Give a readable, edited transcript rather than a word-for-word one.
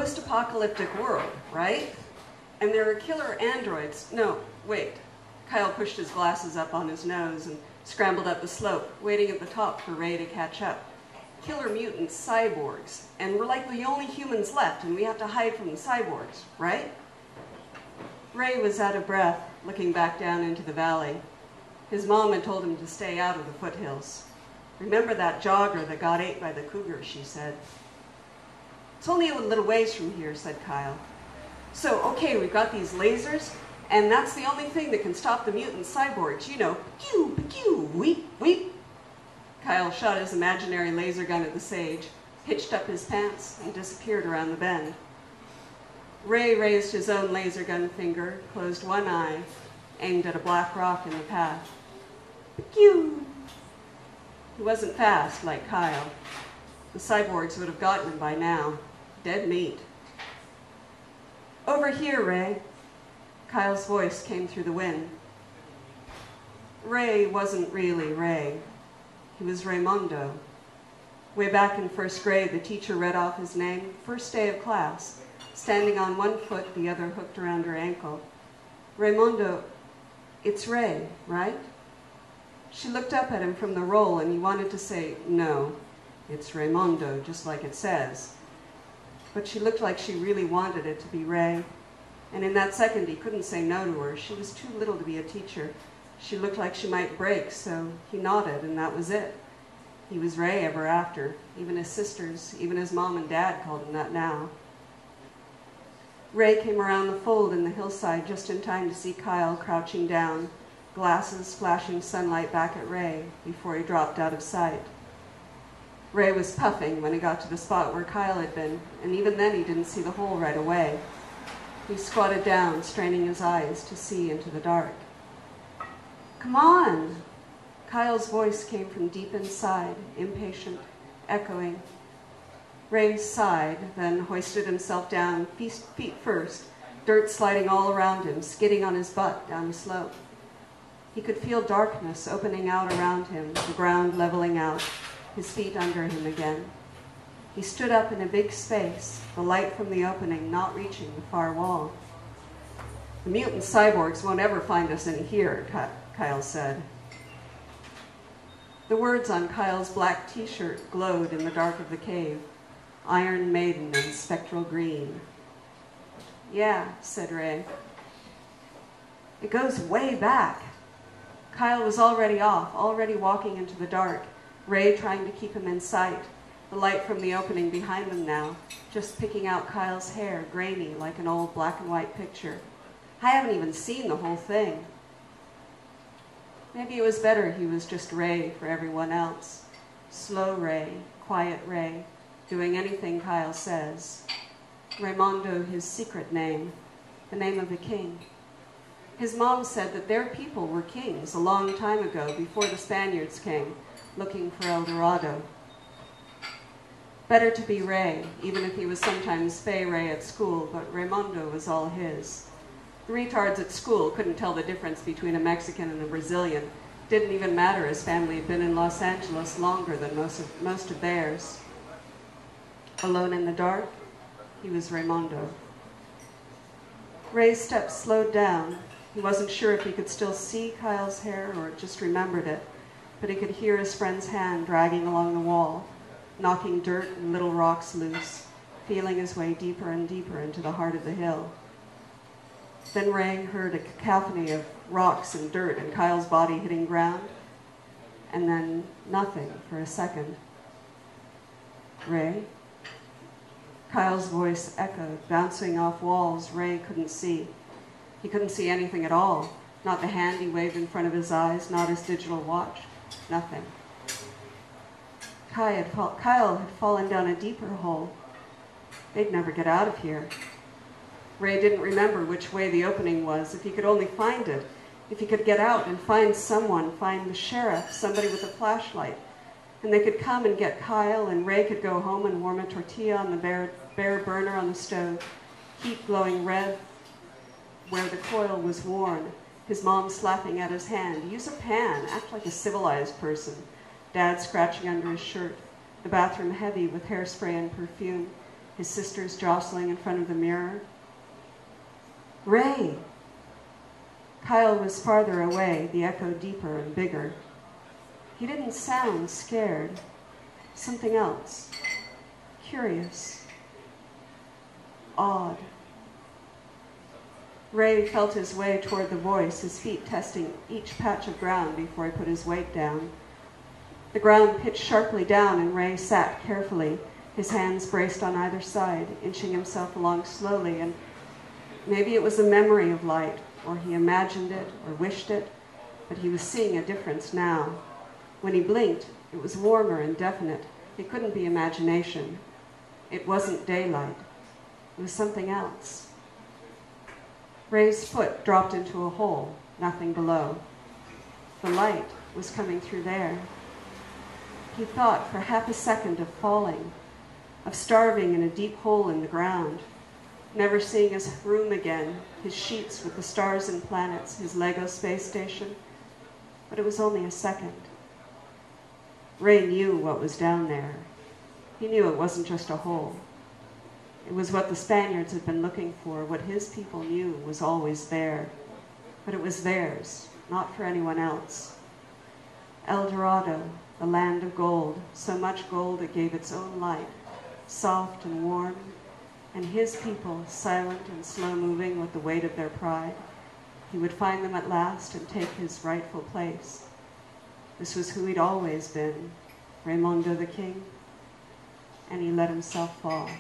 post-apocalyptic world, right? And there are killer androids. No, wait. Kyle pushed his glasses up on his nose and scrambled up the slope, waiting at the top for Ray to catch up. Killer mutants, cyborgs, and we're like the only humans left, and we have to hide from the cyborgs, right? Ray was out of breath, looking back down into the valley. His mom had told him to stay out of the foothills. Remember that jogger that got ate by the cougar, she said. It's only a little ways from here, said Kyle. So, okay, we've got these lasers, and that's the only thing that can stop the mutant cyborgs. You know, pew, pew, weep, weep. Kyle shot his imaginary laser gun at the sage, hitched up his pants, and disappeared around the bend. Ray raised his own laser gun finger, closed one eye, aimed at a black rock in the path. Pew! He wasn't fast like Kyle. The cyborgs would have gotten him by now. Dead meat. Over here, Ray. Kyle's voice came through the wind. Ray wasn't really Ray. He was Raymondo. Way back in first grade, the teacher read off his name, first day of class, standing on one foot, the other hooked around her ankle. Raymondo, it's Ray, right? She looked up at him from the roll, and he wanted to say, no, it's Raymondo, just like it says. But she looked like she really wanted it to be Ray. And in that second, he couldn't say no to her. She was too little to be a teacher. She looked like she might break, so he nodded, and that was it. He was Ray ever after. Even his sisters, even his mom and dad called him that now. Ray came around the fold in the hillside just in time to see Kyle crouching down, glasses flashing sunlight back at Ray before he dropped out of sight. Ray was puffing when he got to the spot where Kyle had been, and even then he didn't see the hole right away. He squatted down, straining his eyes to see into the dark. Come on! Kyle's voice came from deep inside, impatient, echoing. Ray sighed, then hoisted himself down, feet first, dirt sliding all around him, skidding on his butt down the slope. He could feel darkness opening out around him, the ground leveling out, his feet under him again. He stood up in a big space, the light from the opening not reaching the far wall. The mutant cyborgs won't ever find us in here, Kyle said. The words on Kyle's black t-shirt glowed in the dark of the cave. Iron Maiden in spectral green. Yeah, said Ray. It goes way back. Kyle was already off, already walking into the dark, Ray trying to keep him in sight, the light from the opening behind them now, just picking out Kyle's hair, grainy like an old black and white picture. I haven't even seen the whole thing. Maybe it was better he was just Ray for everyone else. Slow Ray, quiet Ray, doing anything Kyle says. Raymondo, his secret name, the name of a king. His mom said that their people were kings a long time ago, before the Spaniards came, looking for El Dorado. Better to be Ray, even if he was sometimes Fay Ray at school, but Raymondo was all his. The retards at school couldn't tell the difference between a Mexican and a Brazilian. Didn't even matter, his family had been in Los Angeles longer than most of theirs. Alone in the dark, he was Raymondo. Ray's steps slowed down. He wasn't sure if he could still see Kyle's hair or just remembered it, but he could hear his friend's hand dragging along the wall, knocking dirt and little rocks loose, feeling his way deeper and deeper into the heart of the hill. Then Ray heard a cacophony of rocks and dirt and Kyle's body hitting ground, and then nothing for a second. Ray? Kyle's voice echoed, bouncing off walls Ray couldn't see. He couldn't see anything at all, not the hand he waved in front of his eyes, not his digital watch, nothing. Kyle had fallen down a deeper hole. They'd never get out of here. Ray didn't remember which way the opening was. If he could only find it, if he could get out and find someone, find the sheriff, somebody with a flashlight, and they could come and get Kyle, and Ray could go home and warm a tortilla on the bare burner on the stove, heat glowing red where the coil was worn, his mom slapping at his hand. Use a pan, act like a civilized person. Dad scratching under his shirt, the bathroom heavy with hairspray and perfume. his sisters jostling in front of the mirror. "Ray!" Kyle was farther away, the echo deeper and bigger. He didn't sound scared. Something else. Curious. Awed. Ray felt his way toward the voice, his feet testing each patch of ground before he put his weight down. The ground pitched sharply down, and Ray sat carefully, his hands braced on either side, inching himself along slowly, and maybe it was a memory of light, or he imagined it, or wished it, but he was seeing a difference now. When he blinked, it was warmer and definite. It couldn't be imagination. It wasn't daylight. It was something else. Ray's foot dropped into a hole, nothing below. The light was coming through there. He thought for half a second of falling, of starving in a deep hole in the ground, never seeing his room again, his sheets with the stars and planets, his Lego space station. But it was only a second. Ray knew what was down there. He knew it wasn't just a hole. It was what the Spaniards had been looking for, what his people knew was always there. But it was theirs, not for anyone else. El Dorado, the land of gold, so much gold it gave its own light, soft and warm, and his people, silent and slow-moving with the weight of their pride. He would find them at last and take his rightful place. This was who he'd always been, Raymondo the King, and he let himself fall.